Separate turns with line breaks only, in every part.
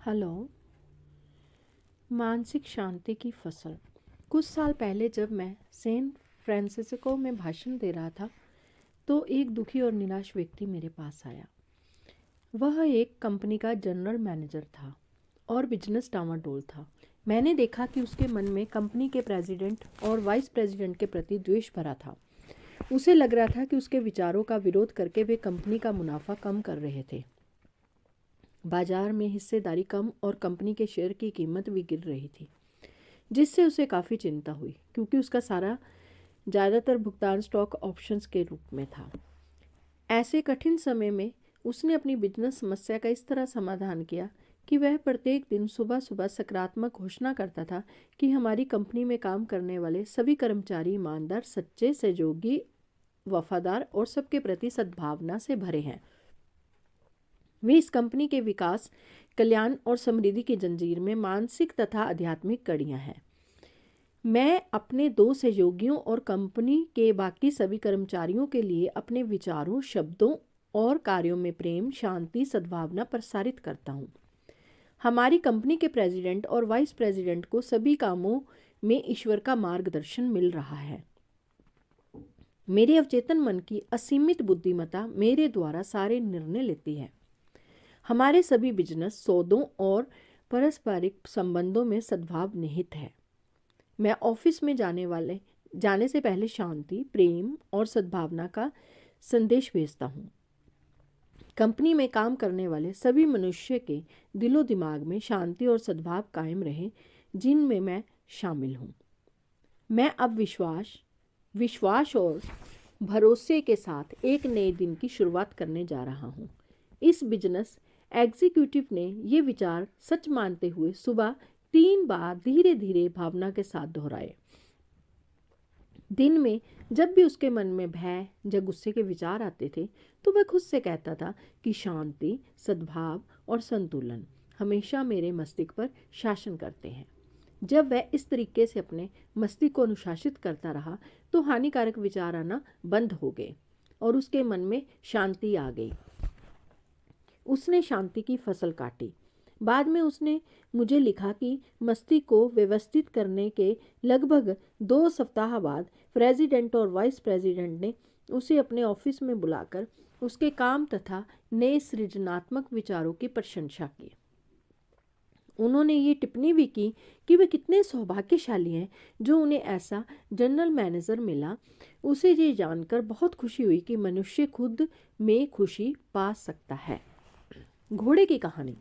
Hello. मानसिक शांति की फसल। कुछ साल पहले जब मैं सैन फ्रांसिस्को में भाषण दे रहा था तो एक दुखी और निराश व्यक्ति मेरे पास आया। वह एक कंपनी का जनरल मैनेजर था और बिजनेस डामाडोल था। मैंने देखा कि उसके मन में कंपनी के प्रेसिडेंट और वाइस प्रेसिडेंट के प्रति द्वेष भरा था। उसे लग रहा था कि उसके विचारों का विरोध करके वे कंपनी का मुनाफा कम कर रहे थे। बाजार में हिस्सेदारी कम और कंपनी के शेयर की कीमत भी गिर रही थी, जिससे उसे काफ़ी चिंता हुई क्योंकि उसका ज़्यादातर भुगतान स्टॉक ऑप्शंस के रूप में था। ऐसे कठिन समय में उसने अपनी बिजनेस समस्या का इस तरह समाधान किया कि वह प्रत्येक दिन सुबह सुबह सकारात्मक घोषणा करता था कि हमारी कंपनी में काम करने वाले सभी कर्मचारी ईमानदार, सच्चे, सहयोगी, वफादार और सबके प्रति सद्भावना से भरे हैं। वे इस कंपनी के विकास, कल्याण और समृद्धि की जंजीर में मानसिक तथा आध्यात्मिक कड़ियां हैं। मैं अपने 2 सहयोगियों और कंपनी के बाकी सभी कर्मचारियों के लिए अपने विचारों, शब्दों और कार्यों में प्रेम, शांति, सद्भावना प्रसारित करता हूँ। हमारी कंपनी के प्रेसिडेंट और वाइस प्रेसिडेंट को सभी कामों में ईश्वर का मार्गदर्शन मिल रहा है। मेरे अवचेतन मन की असीमित बुद्धिमत्ता मेरे द्वारा सारे निर्णय लेती है। हमारे सभी बिजनेस, सौदों और पारस्परिक संबंधों में सद्भाव निहित है। मैं ऑफिस में जाने से पहले शांति, प्रेम और सद्भावना का संदेश भेजता हूँ। कंपनी में काम करने वाले सभी मनुष्य के दिलो दिमाग में शांति और सद्भाव कायम रहे, जिनमें मैं शामिल हूँ। मैं अब विश्वास और भरोसे के साथ एक नए दिन की शुरुआत करने जा रहा हूँ। इस बिजनेस एग्जीक्यूटिव ने ये विचार सच मानते हुए सुबह 3 बार धीरे धीरे भावना के साथ दोहराए। दिन में जब भी उसके मन में भय या गुस्से के विचार आते थे तो वह खुद से कहता था कि शांति, सद्भाव और संतुलन हमेशा मेरे मस्तिष्क पर शासन करते हैं। जब वह इस तरीके से अपने मस्तिष्क को अनुशासित करता रहा तो हानिकारक विचार आना बंद हो गए और उसके मन में शांति आ गई। उसने शांति की फसल काटी। बाद में उसने मुझे लिखा कि मस्तिष्क को व्यवस्थित करने के लगभग 2 सप्ताह बाद प्रेसिडेंट और वाइस प्रेसिडेंट ने उसे अपने ऑफिस में बुलाकर उसके काम तथा नए सृजनात्मक विचारों की प्रशंसा की। उन्होंने ये टिप्पणी भी की कि वे कितने सौभाग्यशाली हैं जो उन्हें ऐसा जनरल मैनेजर मिला। उसे ये जानकर बहुत खुशी हुई कि मनुष्य खुद में खुशी पा सकता है। घोड़े की कहानी।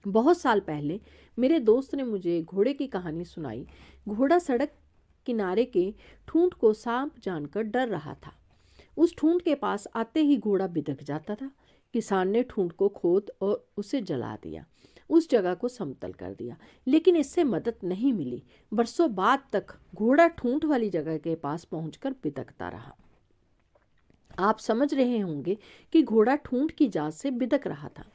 बहुत साल पहले मेरे दोस्त ने मुझे घोड़े की कहानी सुनाई। घोड़ा सड़क किनारे के ठूंठ को सांप जानकर डर रहा था। उस ठूंठ के पास आते ही घोड़ा बिदक जाता था। किसान ने ठूंठ को खोद और उसे जला दिया, उस जगह को समतल कर दिया, लेकिन इससे मदद नहीं मिली। बरसों बाद तक घोड़ा ठूंठ वाली जगह के पास पहुंचकर बिदकता रहा। आप समझ रहे होंगे कि घोड़ा ठूंठ की जात से बिदक रहा था।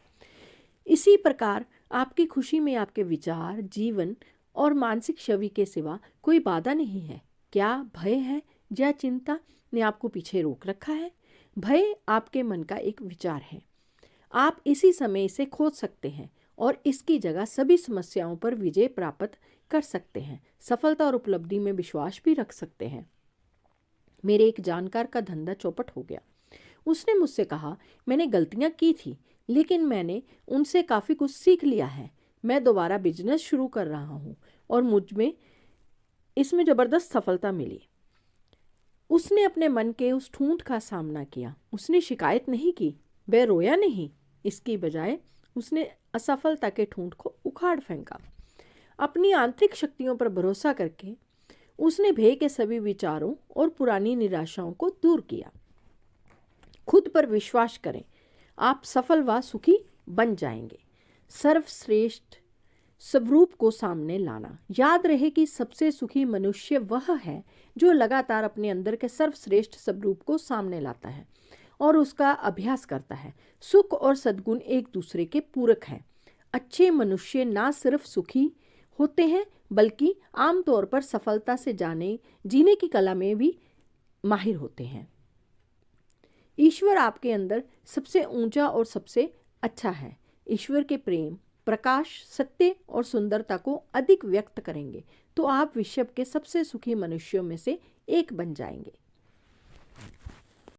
इसी प्रकार आपकी खुशी में आपके विचार, जीवन और मानसिक छवि के सिवा कोई बाधा नहीं है। क्या भय है या चिंता ने आपको पीछे रोक रखा है? भय आपके मन का एक विचार है। आप इसी समय इसे खोज सकते हैं और इसकी जगह सभी समस्याओं पर विजय प्राप्त कर सकते हैं। सफलता और उपलब्धि में विश्वास भी रख सकते हैं। मेरे एक जानकार का धंधा चौपट हो गया। उसने मुझसे कहा, मैंने गलतियां की थी लेकिन मैंने उनसे काफ़ी कुछ सीख लिया है। मैं दोबारा बिजनेस शुरू कर रहा हूँ और मुझमें इसमें ज़बरदस्त सफलता मिली। उसने अपने मन के उस ठूंठ का सामना किया। उसने शिकायत नहीं की, वह रोया नहीं। इसकी बजाय उसने असफलता के ठूंठ को उखाड़ फेंका। अपनी आंतरिक शक्तियों पर भरोसा करके उसने भय के सभी विचारों और पुरानी निराशाओं को दूर किया। खुद पर विश्वास करें, आप सफल व सुखी बन जाएंगे। सर्वश्रेष्ठ स्वरूप को सामने लाना। याद रहे कि सबसे सुखी मनुष्य वह है जो लगातार अपने अंदर के सर्वश्रेष्ठ स्वरूप को सामने लाता है और उसका अभ्यास करता है। सुख और सद्गुण एक दूसरे के पूरक हैं। अच्छे मनुष्य ना सिर्फ सुखी होते हैं बल्कि आमतौर पर सफलता से जीने की कला में भी माहिर होते हैं। ईश्वर आपके अंदर सबसे ऊंचा और सबसे अच्छा है। ईश्वर के प्रेम, प्रकाश, सत्य और सुंदरता को अधिक व्यक्त करेंगे तो आप विश्व के सबसे सुखी मनुष्यों में से एक बन जाएंगे।